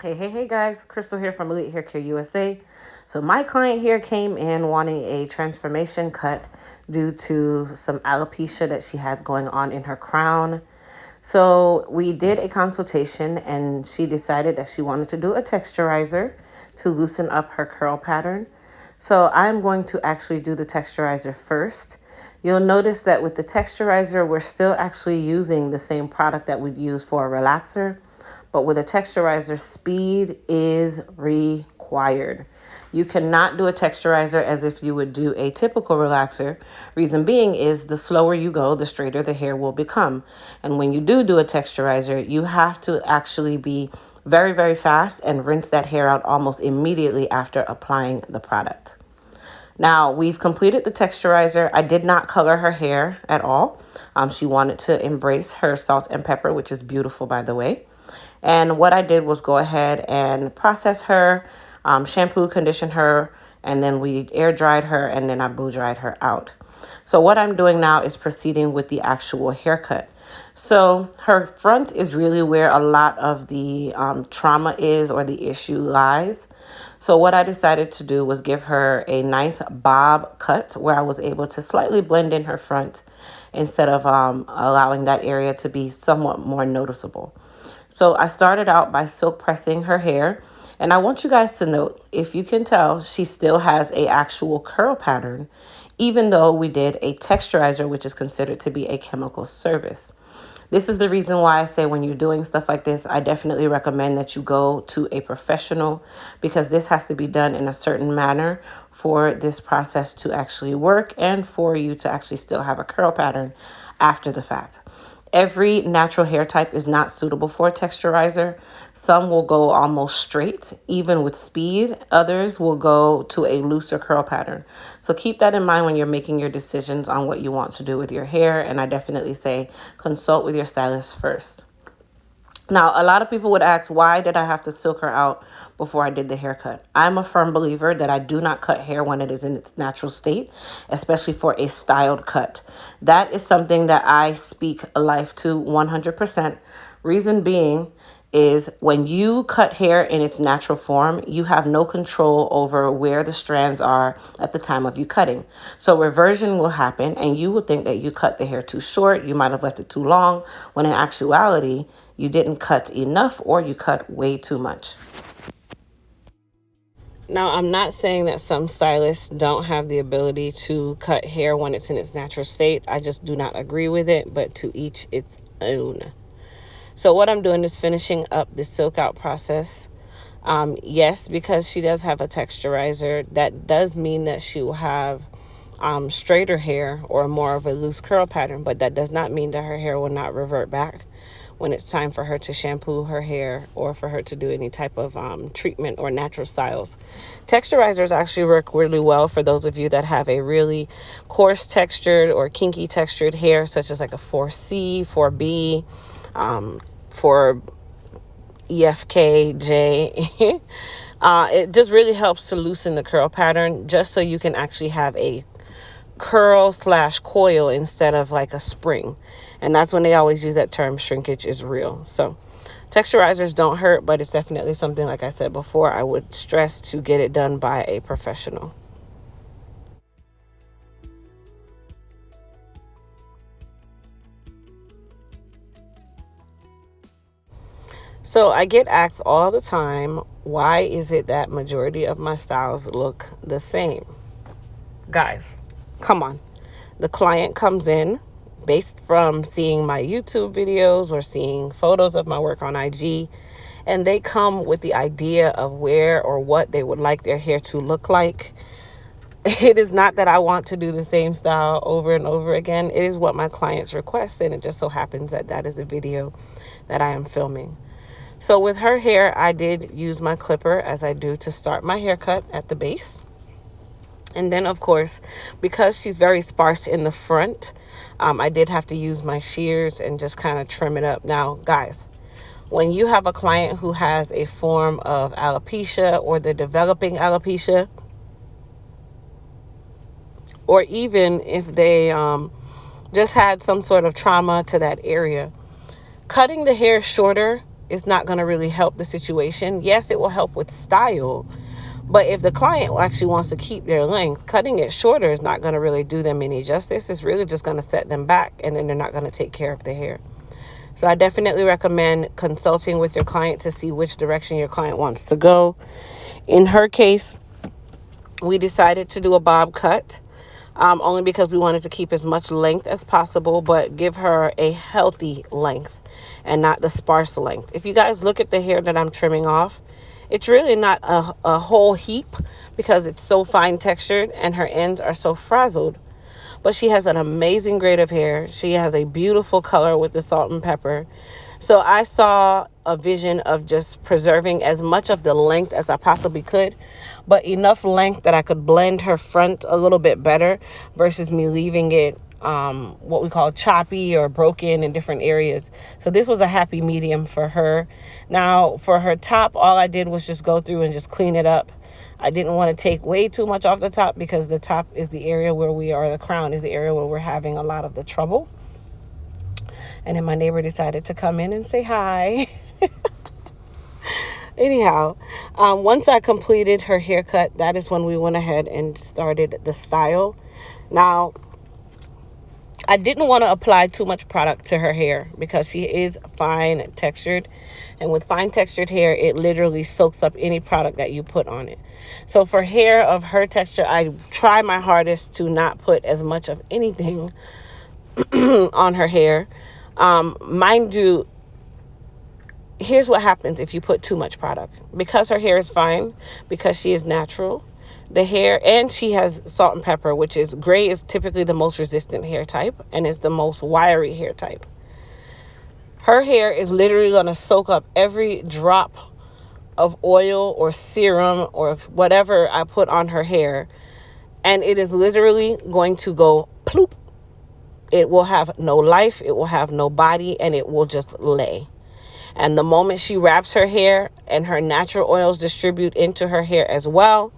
Hey guys, Crystal here from Elite Hair Care USA. So my client here came in wanting a transformation cut due to some alopecia that she had going on in her crown. So we did a consultation and she decided that she wanted to do a texturizer to loosen up her curl pattern. So I'm going to actually do the texturizer first. You'll notice that with the texturizer, we're still actually using the same product that we'd use for a relaxer. But with a texturizer, speed is required. You cannot do a texturizer as if you would do a typical relaxer. Reason being is the slower you go, the straighter the hair will become. And when you do a texturizer, you have to actually be very, very fast and rinse that hair out almost immediately after applying the product. Now, we've completed the texturizer. I did not color her hair at all. She wanted to embrace her salt and pepper, which is beautiful, by the way. And what I did was go ahead and process her, shampoo, condition her, and then we air dried her, and then I blow dried her out. So what I'm doing now is proceeding with the actual haircut. So her front is really where a lot of the trauma is or the issue lies. So what I decided to do was give her a nice bob cut where I was able to slightly blend in her front instead of allowing that area to be somewhat more noticeable. So I started out by silk pressing her hair. And I want you guys to note, if you can tell, she still has a actual curl pattern, even though we did a texturizer, which is considered to be a chemical service. This is the reason why I say when you're doing stuff like this, I definitely recommend that you go to a professional because this has to be done in a certain manner for this process to actually work and for you to actually still have a curl pattern after the fact. Every natural hair type is not suitable for a texturizer. Some will go almost straight, even with speed. Others will go to a looser curl pattern. So keep that in mind when you're making your decisions on what you want to do with your hair. And I definitely say consult with your stylist first. Now, a lot of people would ask, why did I have to silk her out before I did the haircut? I'm a firm believer that I do not cut hair when it is in its natural state, especially for a styled cut. That is something that I speak life to 100%. Reason being is when you cut hair in its natural form, you have no control over where the strands are at the time of you cutting. So reversion will happen and you will think that you cut the hair too short, you might have left it too long, when in actuality, you didn't cut enough or you cut way too much. Now, I'm not saying that some stylists don't have the ability to cut hair when it's in its natural state. I just do not agree with it, but to each its own. So what I'm doing is finishing up the silk out process. Yes, because she does have a texturizer, that does mean that she will have straighter hair or more of a loose curl pattern, but that does not mean that her hair will not revert back when it's time for her to shampoo her hair or for her to do any type of treatment or natural styles. Texturizers actually work really well for those of you that have a really coarse textured or kinky textured hair, such as like a 4C, 4B, for EFKJ. It just really helps to loosen the curl pattern just so you can actually have a curl / coil instead of like a spring. And that's when they always use that term, shrinkage is real. So texturizers don't hurt, but it's definitely something, like I said before, I would stress to get it done by a professional. So I get asked all the time, why is it that majority of my styles look the same? Guys, come on. The client comes in based from seeing my YouTube videos or seeing photos of my work on IG, and they come with the idea of where or what they would like their hair to look like. It is not that I want to do the same style over and over again. It is what my clients request, and it just so happens that that is the video that I am filming. So with her hair, I did use my clipper as I do to start my haircut at the base. And then, of course, because she's very sparse in the front, I did have to use my shears and just kind of trim it up. Now, guys, when you have a client who has a form of alopecia or the developing alopecia, or even if they just had some sort of trauma to that area, cutting the hair shorter it's not going to really help the situation. Yes, it will help with style, but if the client actually wants to keep their length, cutting it shorter is not going to really do them any justice. It's really just going to set them back, and then they're not going to take care of their hair. So I definitely recommend consulting with your client to see which direction your client wants to go. In her case, we decided to do a bob cut, only because we wanted to keep as much length as possible, but give her a healthy length and not the sparse length. If you guys look at the hair that I'm trimming off, it's really not a whole heap because it's so fine textured and her ends are so frazzled. But she has an amazing grade of hair. She has a beautiful color with the salt and pepper. So I saw a vision of just preserving as much of the length as I possibly could, but enough length that I could blend her front a little bit better versus me leaving it what we call choppy or broken in different areas. So this was a happy medium for her. Now for her top, all I did was just go through and just clean it up. I didn't want to take way too much off the top because the top is the area where the crown is the area where we're having a lot of the trouble. And then my neighbor decided to come in and say hi. Anyhow, once I completed her haircut, that is when we went ahead and started the style. Now, I didn't want to apply too much product to her hair because she is fine textured. And with fine textured hair, it literally soaks up any product that you put on it. So for hair of her texture, I try my hardest to not put as much of anything on her hair. Mind you, here's what happens if you put too much product. Because her hair is fine, because she is natural, the hair, and she has salt and pepper, which is gray is typically the most resistant hair type and is the most wiry hair type. Her hair is literally going to soak up every drop of oil or serum or whatever I put on her hair, and it is literally going to go ploop. It will have no life, it will have no body, and it will just lay. And the moment she wraps her hair and her natural oils distribute into her hair as well,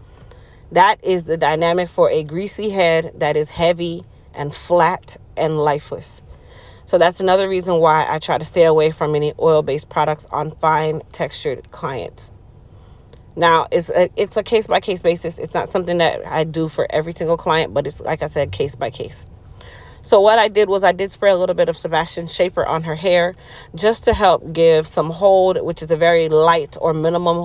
that is the dynamic for a greasy head that is heavy and flat and lifeless. So that's another reason why I try to stay away from any oil-based products on fine textured clients. Now, it's a case-by-case basis. It's not something that I do for every single client, but it's, like I said, case by case. So what I did was I did spray a little bit of Sebastian Shaper on her hair just to help give some hold, which is a very light or minimal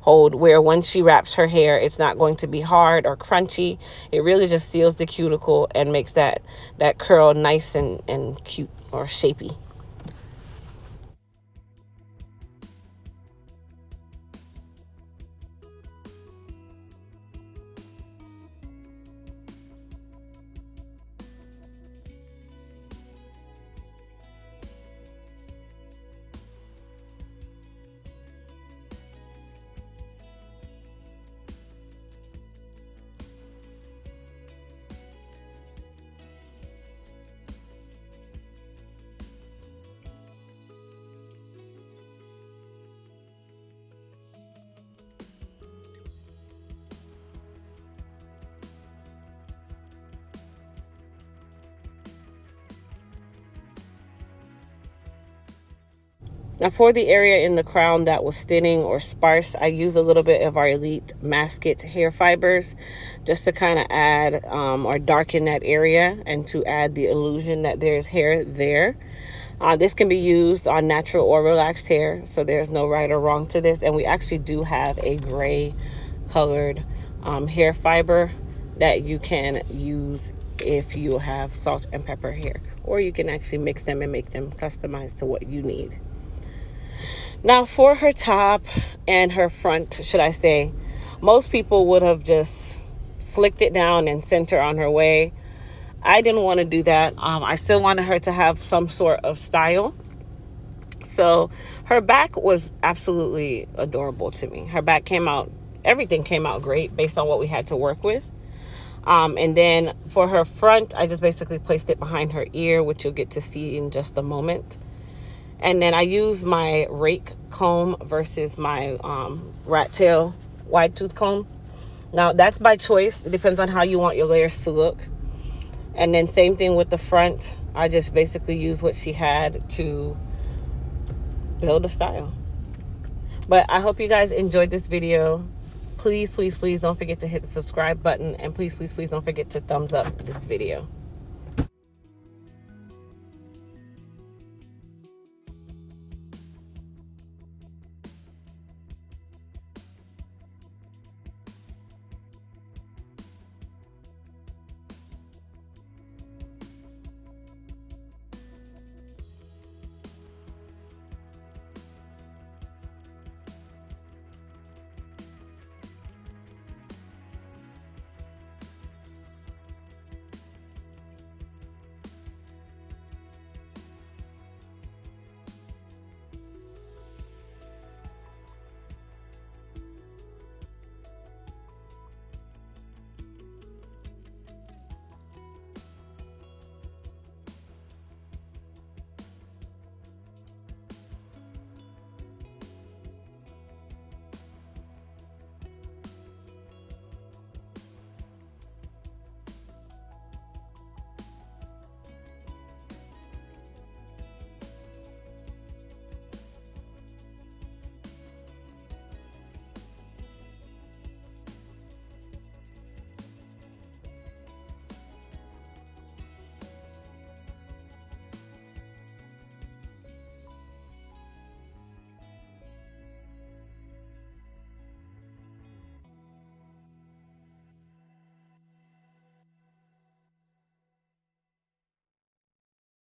hold, where when she wraps her hair, it's not going to be hard or crunchy. It really just seals the cuticle and makes that curl nice and cute or shapy. Now for the area in the crown that was thinning or sparse, I use a little bit of our Elite Masket hair fibers just to kind of add or darken that area and to add the illusion that there's hair there. This can be used on natural or relaxed hair, so there's no right or wrong to this. And we actually do have a gray colored hair fiber that you can use if you have salt and pepper hair, or you can actually mix them and make them customized to what you need. Now for her top and her front, should I say, most people would have just slicked it down and sent her on her way. I didn't want to do that. I still wanted her to have some sort of style. So her back was absolutely adorable to me. Her back everything came out great based on what we had to work with. And then for her front, I just basically placed it behind her ear, which you'll get to see in just a moment. And then I use my rake comb versus my rat tail wide tooth comb. Now that's by choice. It depends on how you want your layers to look. And then same thing with the front. I just basically use what she had to build a style. But I hope you guys enjoyed this video. Please, please, please don't forget to hit the subscribe button. And please, please, please don't forget to thumbs up this video.